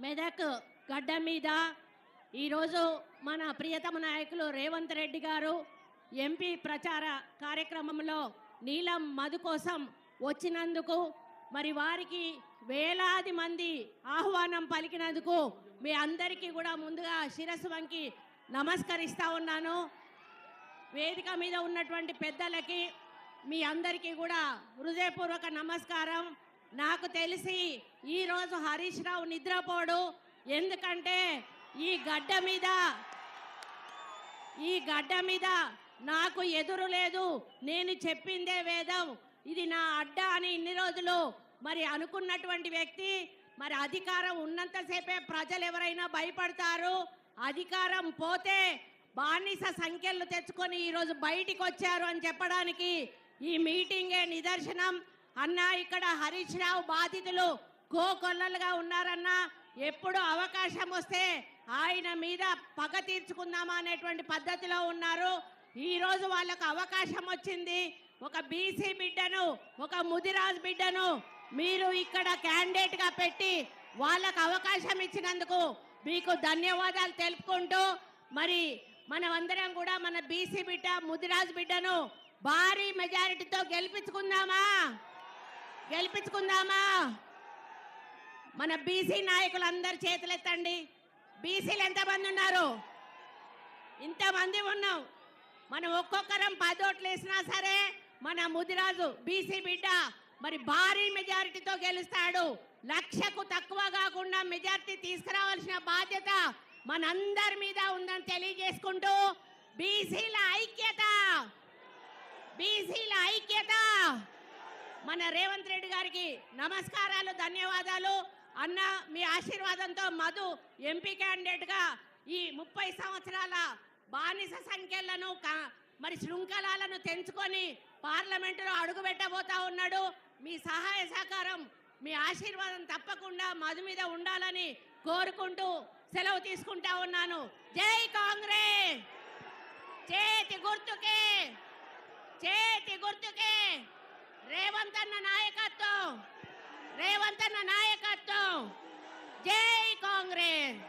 మెదక్ గడ్డ మీద ఈరోజు మన ప్రియతమ నాయకులు రేవంత్ రెడ్డి గారు ఎంపీ ప్రచార కార్యక్రమంలో నీలం మధు కోసం వచ్చినందుకు మరి వారికి వేలాది మంది ఆహ్వానం పలికినందుకు మీ అందరికీ కూడా ముందుగా శిరస్సు వంకి నమస్కరిస్తా ఉన్నాను. వేదిక మీద ఉన్నటువంటి పెద్దలకి మీ అందరికీ కూడా హృదయపూర్వక నమస్కారం. నాకు తెలిసి ఈరోజు హరీష్ రావు నిద్రపోడు, ఎందుకంటే ఈ గడ్డ మీద నాకు ఎదురు లేదు, నేను చెప్పిందే వేదం, ఇది నా అడ్డ అని ఇన్ని రోజులు మరి అనుకున్నటువంటి వ్యక్తి. మరి అధికారం ఉన్నంతసేపే ప్రజలు ఎవరైనా భయపడతారు, అధికారం పోతే బానిస సంఖ్యలు తెచ్చుకొని ఈరోజు బయటికి వచ్చారు అని చెప్పడానికి ఈ మీటింగే నిదర్శనం. అన్న ఇక్కడ హరీష్ రావు బాధితులు కోకొల్లలుగా ఉన్నారన్నా, ఎప్పుడు అవకాశం వస్తే ఆయన మీద పగ తీర్చుకుందామా అనేటువంటి పద్ధతిలో ఉన్నారు. ఈరోజు వాళ్ళకు అవకాశం వచ్చింది. ఒక బీసీ బిడ్డను, ఒక ముదిరాజ్ బిడ్డను మీరు ఇక్కడ క్యాండిడేట్గా పెట్టి వాళ్ళకు అవకాశం ఇచ్చినందుకు మీకు ధన్యవాదాలు తెలుపుకుంటూ, మరి మనమందరం కూడా మన బీసీ బిడ్డ ముదిరాజ్ బిడ్డను భారీ మెజారిటీతో గెలిపించుకుందామా? మన బీసీ నాయకులు అందరు చేతులెత్తండి. బీసీలు ఎంతమంది ఉన్నారు? ఇంతమంది ఉన్నాం. మనం ఒక్కొక్కరం 10 ఓట్లు వేసినా సరే మన ముదిరాజు బీసీ బిడ్డ మరి భారీ మెజారిటీతో గెలుస్తాడు. 1,00,000కు తక్కువ కాకుండా మెజారిటీ తీసుకురావాల్సిన బాధ్యత మనందరి మీద ఉందని తెలియజేసుకుంటూ, బీసీల ఐక్యత మన రేవంత్ రెడ్డి గారికి నమస్కారాలు, ధన్యవాదాలు. అన్న మీ ఆశీర్వాదంతో మధు ఎంపీ క్యాండిడేట్గా ఈ 30 సంవత్సరాల బానిస సంఖ్యలను మరి శృంఖలాలను తెంచుకొని పార్లమెంటులో అడుగుపెట్టబోతా ఉన్నాడు. మీ సహాయ సహకారం, మీ ఆశీర్వాదం తప్పకుండా మధు మీద ఉండాలని కోరుకుంటూ సెలవు తీసుకుంటా ఉన్నాను. జై కాంగ్రెస్! చేతి గుర్తుకే రేవంత్ అన్న నాయకత్వం. జై కాంగ్రెస్!